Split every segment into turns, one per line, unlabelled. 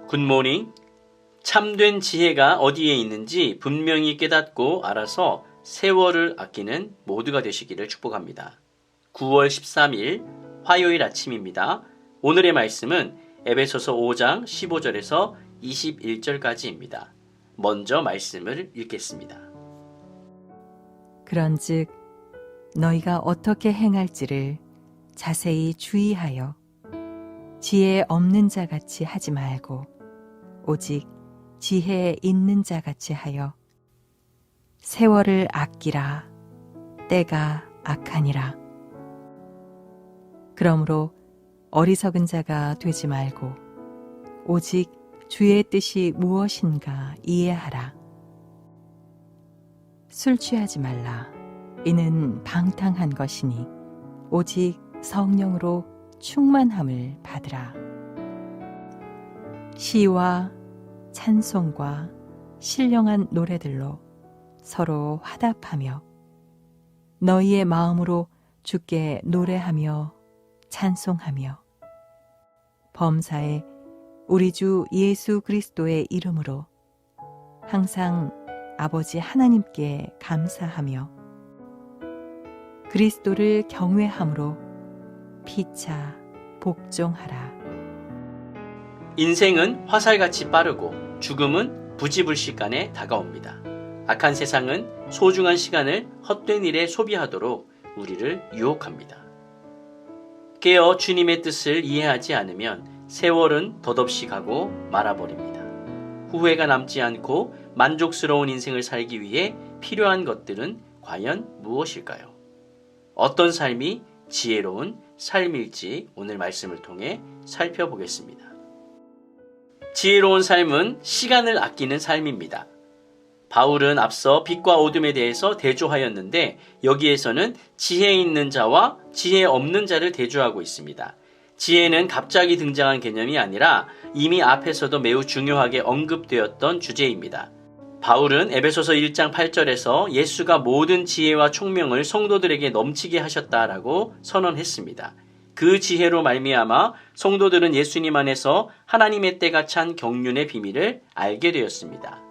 굿모닝. 참된 지혜가 어디에 있는지 분명히 깨닫고 알아서 세월을 아끼는 모두가 되시기를 축복합니다. 9월 13일 화요일 아침입니다. 오늘의 말씀은 에베소서 5장 15절에서 21절까지입니다. 먼저 말씀을 읽겠습니다.
그런즉 너희가 어떻게 행할지를 자세히 주의하여 지혜 없는 자같이 하지 말고 오직 지혜에 있는 자같이 하여 세월을 아끼라. 때가 악하니라. 그러므로 어리석은 자가 되지 말고 오직 주의 뜻이 무엇인가 이해하라. 술 취하지 말라. 이는 방탕한 것이니 오직 성령으로 충만함을 받으라. 시와 찬송과 신령한 노래들로 서로 화답하며 너희의 마음으로 주께 노래하며 찬송하며 범사에 우리 주 예수 그리스도의 이름으로 항상 아버지 하나님께 감사하며 그리스도를 경외함으로 피차 복종하라.
인생은 화살같이 빠르고 죽음은 부지불식간에 다가옵니다. 악한 세상은 소중한 시간을 헛된 일에 소비하도록 우리를 유혹합니다. 깨어 주님의 뜻을 이해하지 않으면 세월은 덧없이 가고 말아버립니다. 후회가 남지 않고 만족스러운 인생을 살기 위해 필요한 것들은 과연 무엇일까요? 어떤 삶이 지혜로운 삶일지 오늘 말씀을 통해 살펴보겠습니다. 지혜로운 삶은 시간을 아끼는 삶입니다. 바울은 앞서 빛과 어둠에 대해서 대조하였는데 여기에서는 지혜 있는 자와 지혜 없는 자를 대조하고 있습니다. 지혜는 갑자기 등장한 개념이 아니라 이미 앞에서도 매우 중요하게 언급되었던 주제입니다. 바울은 에베소서 1장 8절에서 예수가 모든 지혜와 총명을 성도들에게 넘치게 하셨다라고 선언했습니다. 그 지혜로 말미암아 성도들은 예수님 안에서 하나님의 때가 찬 경륜의 비밀을 알게 되었습니다.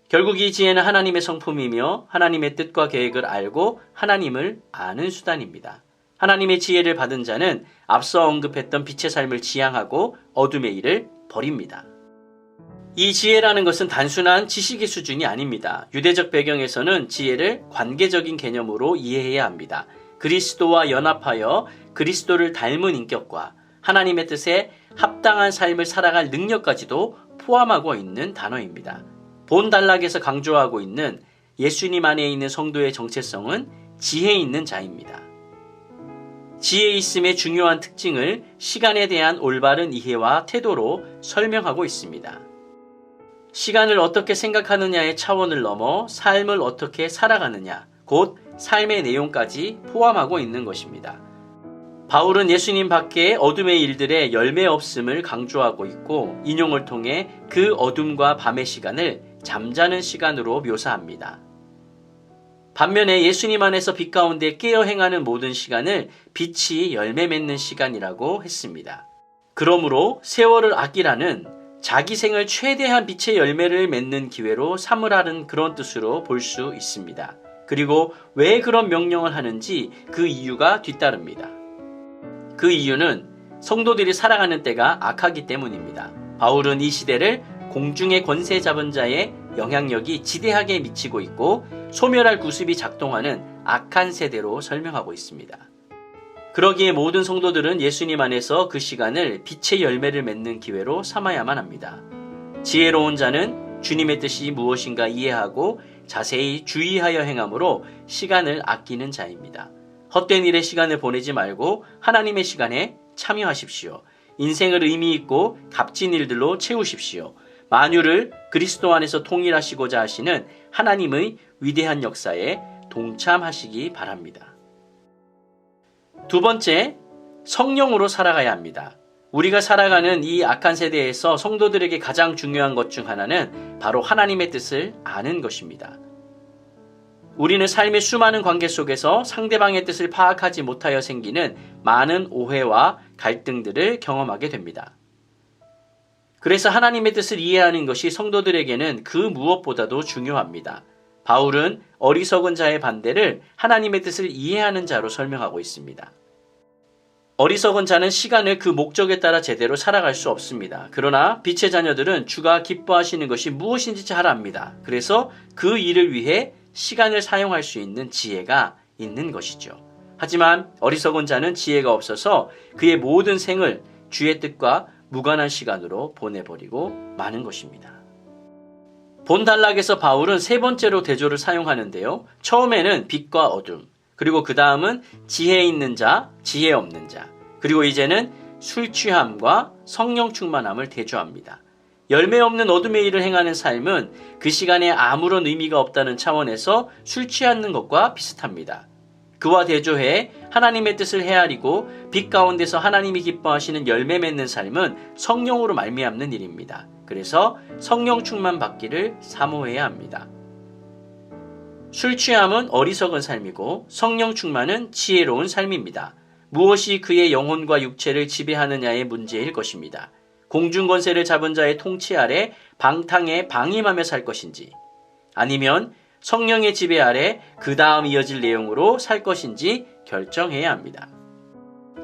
결국 이 지혜는 하나님의 성품이며 하나님의 뜻과 계획을 알고 하나님을 아는 수단입니다. 하나님의 지혜를 받은 자는 앞서 언급했던 빛의 삶을 지향하고 어둠의 일을 버립니다. 이 지혜라는 것은 단순한 지식의 수준이 아닙니다. 유대적 배경에서는 지혜를 관계적인 개념으로 이해해야 합니다. 그리스도와 연합하여 그리스도를 닮은 인격과 하나님의 뜻에 합당한 삶을 살아갈 능력까지도 포함하고 있는 단어입니다. 본 단락에서 강조하고 있는 예수님 안에 있는 성도의 정체성은 지혜 있는 자입니다. 지혜 있음의 중요한 특징을 시간에 대한 올바른 이해와 태도로 설명하고 있습니다. 시간을 어떻게 생각하느냐의 차원을 넘어 삶을 어떻게 살아가느냐, 곧 삶의 내용까지 포함하고 있는 것입니다. 바울은 예수님 밖에 어둠의 일들에 열매 없음을 강조하고 있고 인용을 통해 그 어둠과 밤의 시간을 잠자는 시간으로 묘사합니다. 반면에 예수님 안에서 빛 가운데 깨어 행하는 모든 시간을 빛이 열매 맺는 시간이라고 했습니다. 그러므로 세월을 아끼라는 자기 생을 최대한 빛의 열매를 맺는 기회로 삼으라는 그런 뜻으로 볼 수 있습니다. 그리고 왜 그런 명령을 하는지 그 이유가 뒤따릅니다. 그 이유는 성도들이 살아가는 때가 악하기 때문입니다. 바울은 이 시대를 공중의 권세 잡은 자의 영향력이 지대하게 미치고 있고 소멸할 구습이 작동하는 악한 세대로 설명하고 있습니다. 그러기에 모든 성도들은 예수님 안에서 그 시간을 빛의 열매를 맺는 기회로 삼아야만 합니다. 지혜로운 자는 주님의 뜻이 무엇인가 이해하고 자세히 주의하여 행함으로 시간을 아끼는 자입니다. 헛된 일에 시간을 보내지 말고 하나님의 시간에 참여하십시오. 인생을 의미 있고 값진 일들로 채우십시오. 만유를 그리스도 안에서 통일하시고자 하시는 하나님의 위대한 역사에 동참하시기 바랍니다. 두 번째, 성령으로 살아가야 합니다. 우리가 살아가는 이 악한 세대에서 성도들에게 가장 중요한 것 중 하나는 바로 하나님의 뜻을 아는 것입니다. 우리는 삶의 수많은 관계 속에서 상대방의 뜻을 파악하지 못하여 생기는 많은 오해와 갈등들을 경험하게 됩니다. 그래서 하나님의 뜻을 이해하는 것이 성도들에게는 그 무엇보다도 중요합니다. 바울은 어리석은 자의 반대를 하나님의 뜻을 이해하는 자로 설명하고 있습니다. 어리석은 자는 시간을 그 목적에 따라 제대로 살아갈 수 없습니다. 그러나 빛의 자녀들은 주가 기뻐하시는 것이 무엇인지 잘 압니다. 그래서 그 일을 위해 시간을 사용할 수 있는 지혜가 있는 것이죠. 하지만 어리석은 자는 지혜가 없어서 그의 모든 생을 주의 뜻과 무관한 시간으로 보내버리고 마는 것입니다. 본 단락에서 바울은 세 번째로 대조를 사용하는데요. 처음에는 빛과 어둠, 그리고 그 다음은 지혜 있는 자, 지혜 없는 자, 그리고 이제는 술 취함과 성령 충만함을 대조합니다. 열매 없는 어둠의 일을 행하는 삶은 그 시간에 아무런 의미가 없다는 차원에서 술 취하는 것과 비슷합니다. 그와 대조해 하나님의 뜻을 헤아리고 빛 가운데서 하나님이 기뻐하시는 열매 맺는 삶은 성령으로 말미암는 일입니다. 그래서 성령 충만 받기를 사모해야 합니다. 술 취함은 어리석은 삶이고 성령 충만은 지혜로운 삶입니다. 무엇이 그의 영혼과 육체를 지배하느냐의 문제일 것입니다. 공중권세를 잡은 자의 통치 아래 방탕에 방임하며 살 것인지, 아니면 성령의 지배 아래 그 다음 이어질 내용으로 살 것인지 결정해야 합니다.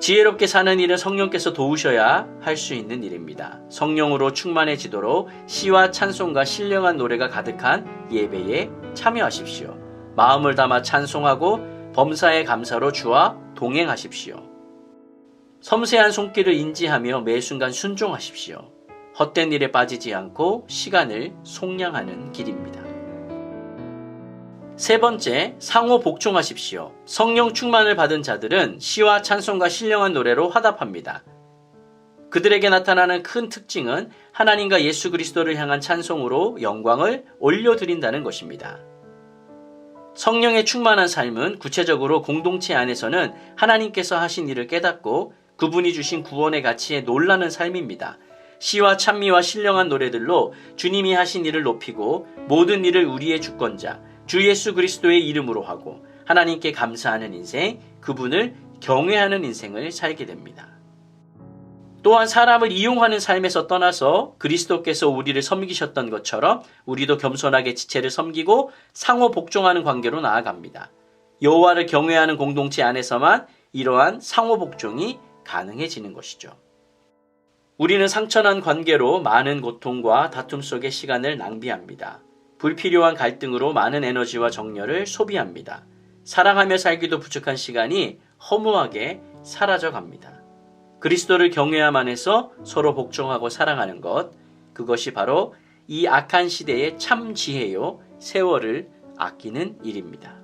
지혜롭게 사는 일은 성령께서 도우셔야 할 수 있는 일입니다. 성령으로 충만해지도록 시와 찬송과 신령한 노래가 가득한 예배에 참여하십시오. 마음을 담아 찬송하고 범사의 감사로 주와 동행하십시오. 섬세한 손길을 인지하며 매 순간 순종하십시오. 헛된 일에 빠지지 않고 시간을 속량하는 길입니다. 세 번째, 상호 복종하십시오. 성령 충만을 받은 자들은 시와 찬송과 신령한 노래로 화답합니다. 그들에게 나타나는 큰 특징은 하나님과 예수 그리스도를 향한 찬송으로 영광을 올려드린다는 것입니다. 성령의 충만한 삶은 구체적으로 공동체 안에서는 하나님께서 하신 일을 깨닫고 그분이 주신 구원의 가치에 놀라는 삶입니다. 시와 찬미와 신령한 노래들로 주님이 하신 일을 높이고 모든 일을 우리의 주권자 주 예수 그리스도의 이름으로 하고 하나님께 감사하는 인생, 그분을 경외하는 인생을 살게 됩니다. 또한 사람을 이용하는 삶에서 떠나서 그리스도께서 우리를 섬기셨던 것처럼 우리도 겸손하게 지체를 섬기고 상호 복종하는 관계로 나아갑니다. 여호와를 경외하는 공동체 안에서만 이러한 상호 복종이 가능해지는 것이죠. 우리는 상처난 관계로 많은 고통과 다툼 속에 시간을 낭비합니다. 불필요한 갈등으로 많은 에너지와 정열을 소비합니다. 사랑하며 살기도 부족한 시간이 허무하게 사라져갑니다. 그리스도를 경외함 안에서 서로 복종하고 사랑하는 것, 그것이 바로 이 악한 시대의 참 지혜요, 세월을 아끼는 일입니다.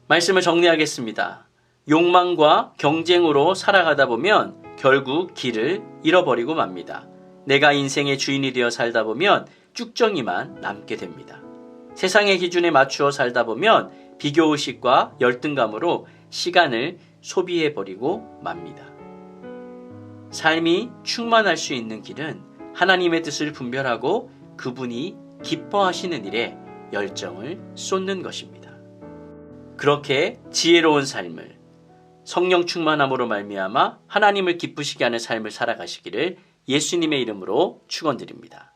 말씀을 정리하겠습니다. 욕망과 경쟁으로 살아가다 보면 결국 길을 잃어버리고 맙니다. 내가 인생의 주인이 되어 살다 보면 쭉정이만 남게 됩니다. 세상의 기준에 맞추어 살다 보면 비교의식과 열등감으로 시간을 소비해버리고 맙니다. 삶이 충만할 수 있는 길은 하나님의 뜻을 분별하고 그분이 기뻐하시는 일에 열정을 쏟는 것입니다. 그렇게 지혜로운 삶을 성령 충만함으로 말미암아 하나님을 기쁘시게 하는 삶을 살아가시기를 예수님의 이름으로 축원드립니다.